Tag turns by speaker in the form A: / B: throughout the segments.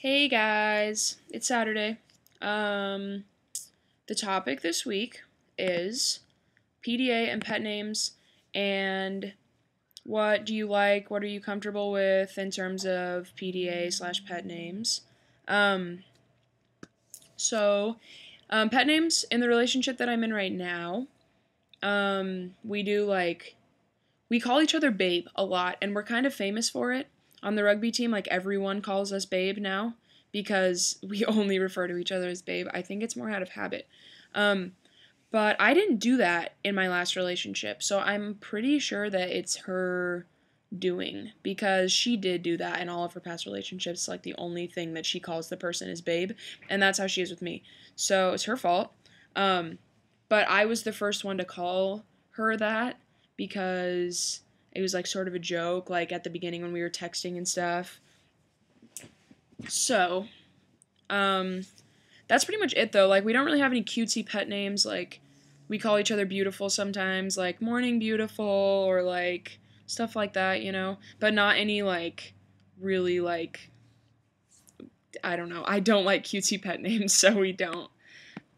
A: Hey guys, it's Saturday. Um, the topic this week is PDA and pet names, and what do you like? What are you comfortable with in terms of PDA/slash pet names? Um, pet names in the relationship that I'm in right now, we do we call each other babe a lot, and we're kind of famous for it. On the rugby team, like everyone calls us babe now because we only refer to each other as babe. I think it's more out of habit. Um, but I didn't do that in my last relationship, so I'm pretty sure that it's her doing because she did do that in all of her past relationships. Like the only thing that she calls the person is babe, and that's how she is with me. So it's her fault. Um, but I was the first one to call her that because it was like sort of a joke, like at the beginning when we were texting and stuff. So, um, that's pretty much it though. Like we don't really have any cutesy pet names. Like we call each other beautiful sometimes, like morning beautiful or like stuff like that, you know. But not any like really like I don't know. I don't like cutesy pet names, so we don't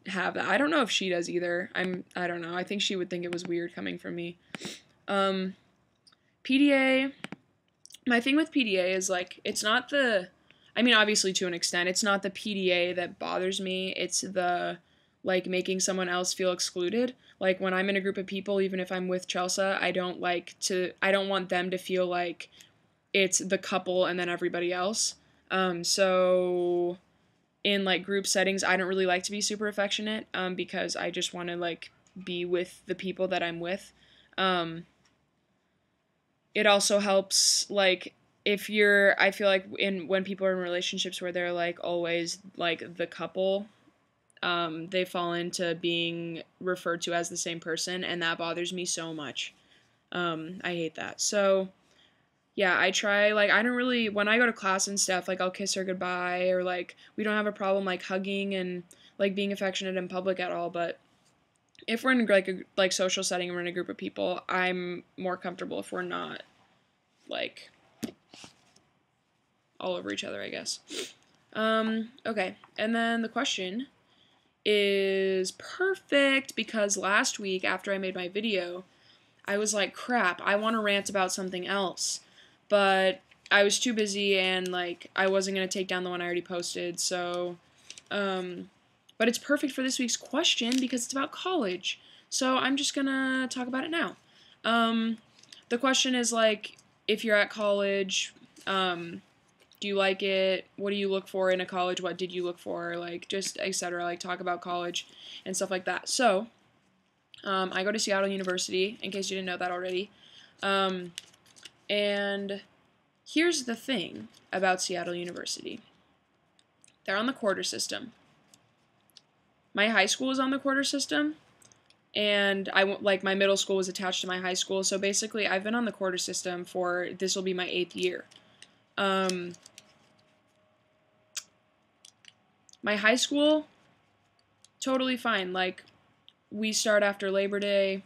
A: have that. I don't know if she does either. I don't know. I think she would think it was weird coming from me. Um PDA, my thing with PDA is like it's not the I mean obviously to an extent it's not the PDA that bothers me. It's the like making someone else feel excluded. Like when I'm in a group of people, even if I'm with Chelsea, I don't want them to feel like it's the couple and then everybody else. So in like group settings, I don't really like to be super affectionate because I just want to like be with the people that I'm with. Um, it also helps like if you're I feel like in when people are in relationships where they're like always like the couple, they fall into being referred to as the same person, and that bothers me so much. I hate that. So yeah, I try like I don't really when I go to class and stuff, like I'll kiss her goodbye or like we don't have a problem like hugging and like being affectionate in public at all, but if we're in like a like social setting and we're in a group of people, I'm more comfortable if we're not like all over each other, I guess. Okay. And then the question is perfect because last week after I made my video, I was like, crap, I want to rant about something else. But I was too busy and like I wasn't going to take down the one I already posted. So, but it's perfect for this week's question because it's about college. So I'm just going to talk about it now. The question is like, if you're at college, do you like it? What do you look for in a college? What did you look for? Like, just etc. Like, talk about college and stuff like that. So, I go to Seattle University, in case you didn't know that already. And here's the thing about Seattle University. They're on the quarter system. My high school is on the quarter system, and like my middle school was attached to my high school. So basically, I've been on the quarter system for this will be my 8th year. My high school, totally fine. Like, we start after Labor Day.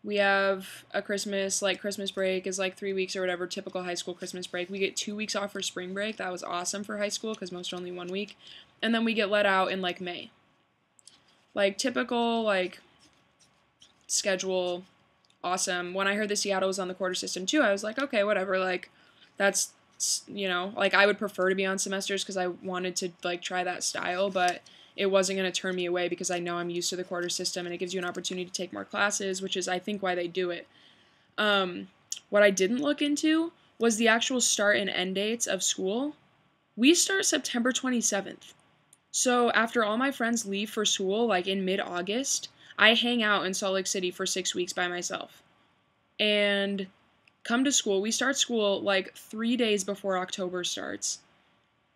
A: We have a Christmas, like Christmas break is like 3 weeks or whatever, typical high school Christmas break. We get 2 weeks off for spring break. That was awesome for high school because most are only 1 week. And then we get let out in like May. Like typical like schedule, awesome. When I heard that Seattle was on the quarter system too, I was like, okay, whatever. Like that's like I would prefer to be on semesters because I wanted to like try that style, but it wasn't going to turn me away because I know I'm used to the quarter system and it gives you an opportunity to take more classes, which is I think why they do it. What I didn't look into was the actual start and end dates of school. We start September 27th. So after all my friends leave for school, like in mid-August, I hang out in Salt Lake City for 6 weeks by myself. And come to school. We start school like 3 days before October starts.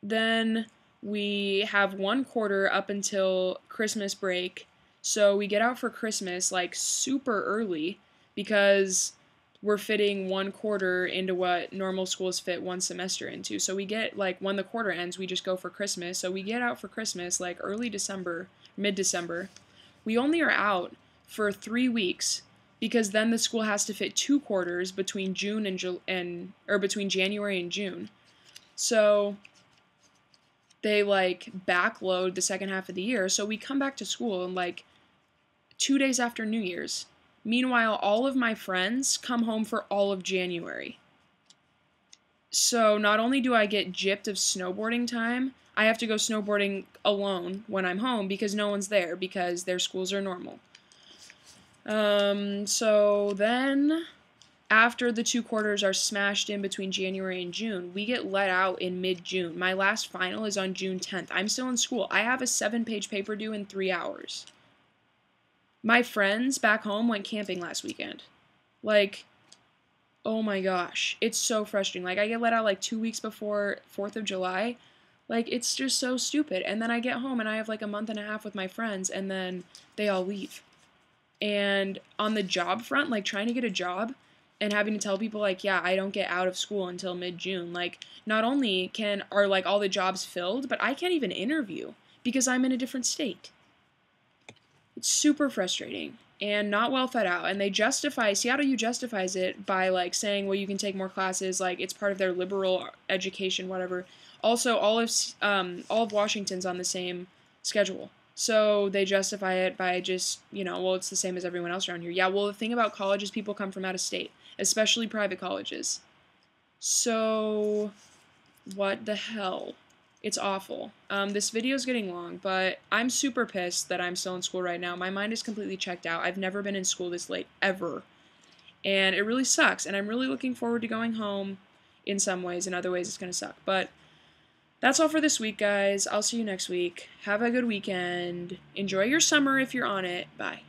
A: Then we have 1 quarter up until Christmas break. So we get out for Christmas like super early because we're fitting 1 quarter into what normal schools fit 1 semester into. So we get like when the quarter ends, we just go for Christmas. So we get out for Christmas like early December, mid-December. We only are out for 3 weeks because then the school has to fit 2 quarters between June and or between January and June. So they like backload the second half of the year. So we come back to school in like 2 days after New Year's. Meanwhile, all of my friends come home for all of January. So not only do I get gypped of snowboarding time, I have to go snowboarding alone when I'm home because no one's there because their schools are normal. So then after the 2 quarters are smashed in between January and June, we get let out in mid-June. My last final is on June 10th. I'm still in school. I have a 7-page paper due in 3 hours. My friends back home went camping last weekend. Like, oh my gosh. It's so frustrating. Like, I get let out like 2 weeks before 4th of July. Like, it's just so stupid. And then I get home and I have like a month and a half with my friends, and then they all leave. And on the job front, like trying to get a job and having to tell people like, yeah, I don't get out of school until mid-June. Like, not only are like all the jobs filled, but I can't even interview because I'm in a different state. It's super frustrating and not well thought out. And Seattle U justifies it by like saying, well, you can take more classes, like it's part of their liberal education, whatever. Also, all of Washington's on the same schedule. So they justify it by just, well, it's the same as everyone else around here. Yeah, well, the thing about college is people come from out of state, especially private colleges. So, what the hell? It's awful. This video's getting long, but I'm super pissed that I'm still in school right now. My mind is completely checked out. I've never been in school this late, ever. And it really sucks, and I'm really looking forward to going home in some ways. In other ways, it's going to suck. But that's all for this week, guys. I'll see you next week. Have a good weekend. Enjoy your summer if you're on it. Bye.